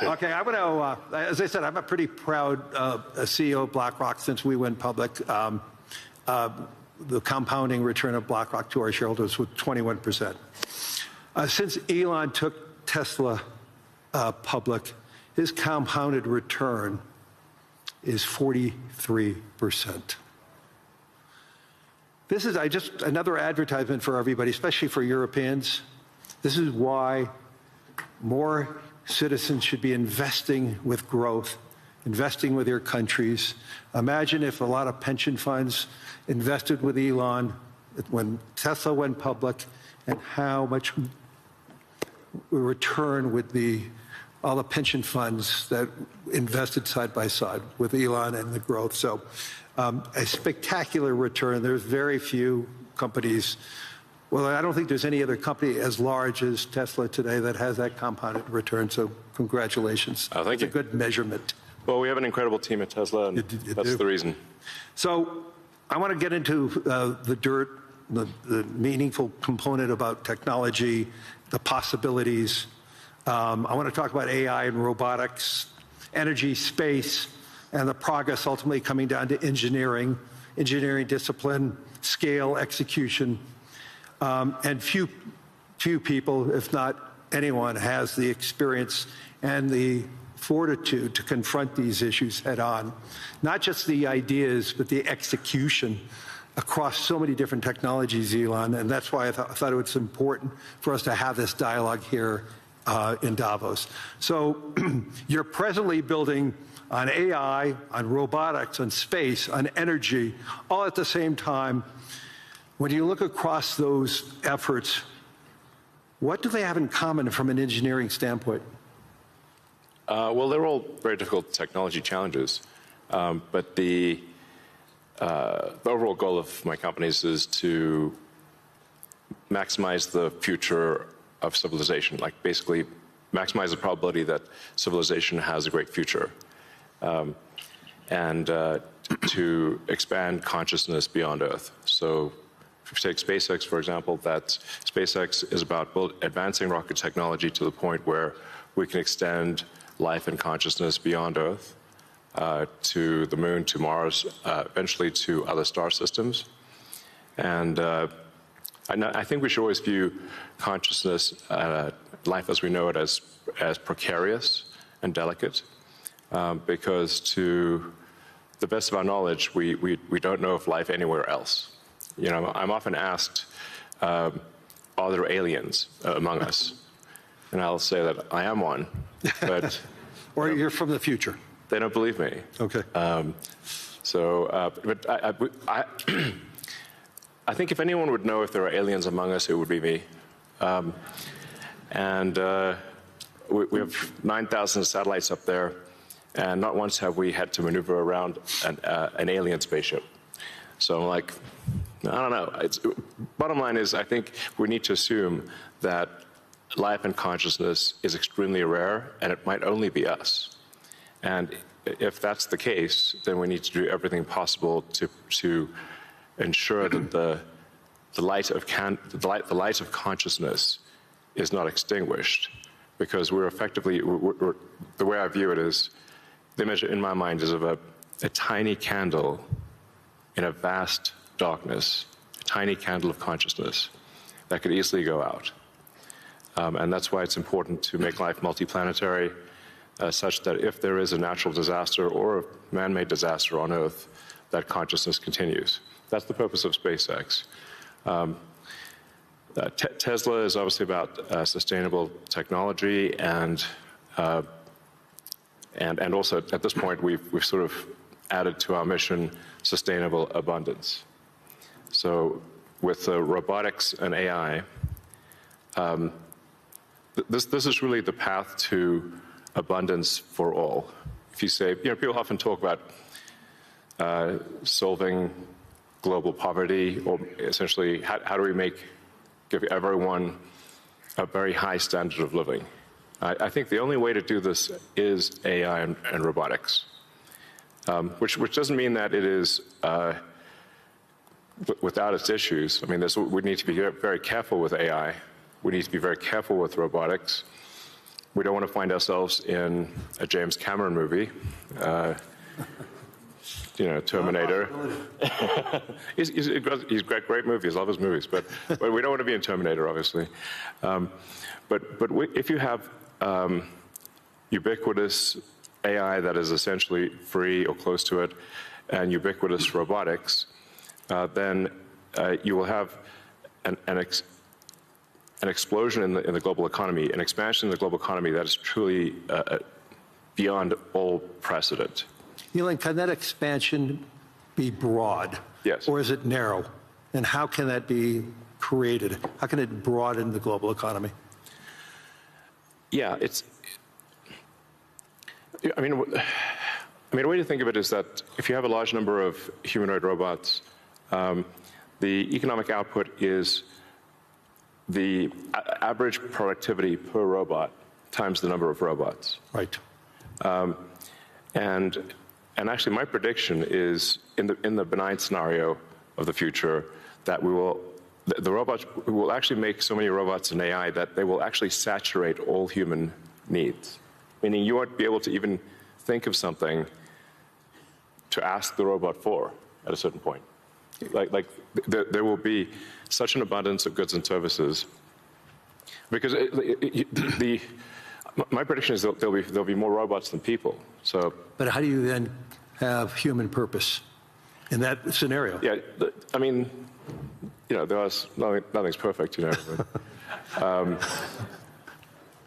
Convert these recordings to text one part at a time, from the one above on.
Okay, I'm going to, as I said, I'm a pretty proud CEO of BlackRock since we went public. The compounding return of BlackRock to our shareholders was 21%. Since Elon took Tesla public, his compounded return is 43%. This is just another advertisement for everybody, especially for Europeans. This is why more citizens should be investing with growth, investing with their countries. Imagine if a lot of pension funds invested with Elon when Tesla went public, and how much return would all the pension funds that invested side by side with Elon and the growth. So a spectacular return. There's very few companies. Well, I don't think there's any other company as large as Tesla today that has that compounded return. So congratulations. Thank you. It's a good measurement. Well, we have an incredible team at Tesla, and that's the reason. So I want to get into the dirt, the meaningful component about technology, the possibilities. I want to talk about AI and robotics, energy, space, and the progress ultimately coming down to engineering discipline, scale, execution. And few people, if not anyone, has the experience and the fortitude to confront these issues head on. Not just the ideas, but the execution across so many different technologies, Elon. And that's why I thought it was important for us to have this dialogue here in Davos. So you're presently building on AI, on robotics, on space, on energy, all at the same time. When you look across those efforts, what do they have in common from an engineering standpoint? Well, they're all very difficult technology challenges, but the overall goal of my companies is to maximize the future of civilization, like basically maximize the probability that civilization has a great future, and to expand consciousness beyond Earth. So if you take SpaceX, for example, that SpaceX is about advancing rocket technology to the point where we can extend life and consciousness beyond Earth, to the moon, to Mars, eventually to other star systems. And I think we should always view consciousness, life as we know it, as precarious and delicate, because to the best of our knowledge, we don't know of life anywhere else. You know, I'm often asked, are there aliens among us? And I'll say that I am one, but... Or you're from the future. They don't believe me. Okay. But I think if anyone would know if there are aliens among us, it would be me. We have 9,000 satellites up there, and not once have we had to maneuver around an alien spaceship. So I'm like, I don't know. Bottom line is, I think we need to assume that life and consciousness is extremely rare, and it might only be us. And if that's the case, then we need to do everything possible to ensure that the light of consciousness is not extinguished, because we're effectively, the way I view it is, the image in my mind is of a tiny candle in a vast darkness, a tiny candle of consciousness that could easily go out. And that's why it's important to make life multiplanetary, such that if there is a natural disaster or a man-made disaster on Earth, that consciousness continues. That's the purpose of SpaceX. Tesla is obviously about sustainable technology, and also at this point we've sort of added to our mission sustainable abundance. So with robotics and AI, this is really the path to abundance for all. If you say, people often talk about solving global poverty, or essentially how do we give everyone a very high standard of living. I think the only way to do this is AI and robotics, which doesn't mean that it is without its issues. I mean, we need to be very careful with AI. We need to be very careful with robotics. we don't want to find ourselves in a James Cameron movie. Terminator. he's great movies. Love his movies, but we don't want to be in Terminator, obviously. But if you have ubiquitous AI that is essentially free or close to it, and ubiquitous robotics, then you will have an explosion in the global economy, an expansion in the global economy that is truly beyond all precedent. Elon, can that expansion be broad? Yes. Or is it narrow? And how can that be created? How can it broaden the global economy? Yeah, I mean, a way to think of it is that if you have a large number of humanoid robots, the economic output is the average productivity per robot times the number of robots. Right. And actually, my prediction is in the benign scenario of the future that the robots will actually make so many robots and AI that they will actually saturate all human needs. Meaning you won't be able to even think of something to ask the robot for at a certain point. Like there will be such an abundance of goods and services because my prediction is there'll be more robots than people. So, but how do you then have human purpose in that scenario? Yeah, I mean, nothing's perfect,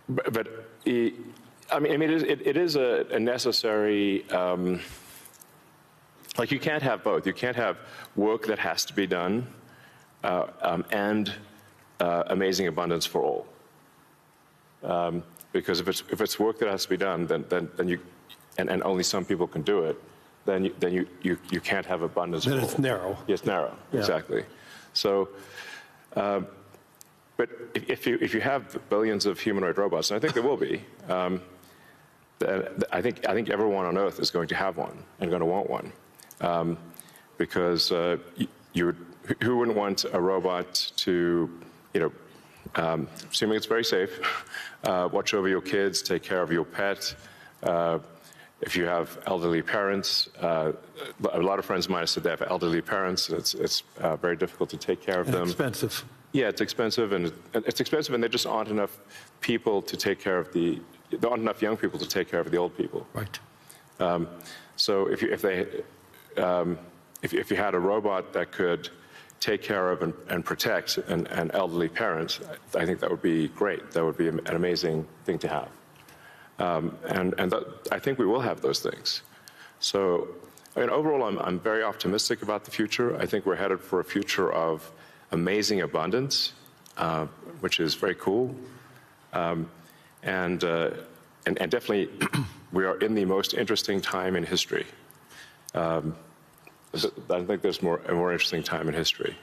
but it is a necessary. Like you can't have both. You can't have work that has to be done and amazing abundance for all. Because if it's work that has to be done, then you and only some people can do it, then you can't have abundance. Then for it's all. narrow. Yeah, it's narrow. Yeah. Exactly. So, but if you have billions of humanoid robots, and I think there will be, I think everyone on Earth is going to have one and going to want one, because who wouldn't want a robot to, assuming it's very safe, watch over your kids, take care of your pet. If you have elderly parents, a lot of friends of mine have said they have elderly parents. It's very difficult to take care of them. Expensive. Yeah, it's expensive, and there just aren't enough people to take care of there aren't enough young people to take care of the old people. Right. So if you had a robot that could take care of and protect an elderly parent, I think that would be great. That would be an amazing thing to have. I think we will have those things. So, overall, I'm very optimistic about the future. I think we're headed for a future of amazing abundance, which is very cool. And definitely, we are in the most interesting time in history. I think there's a more interesting time in history.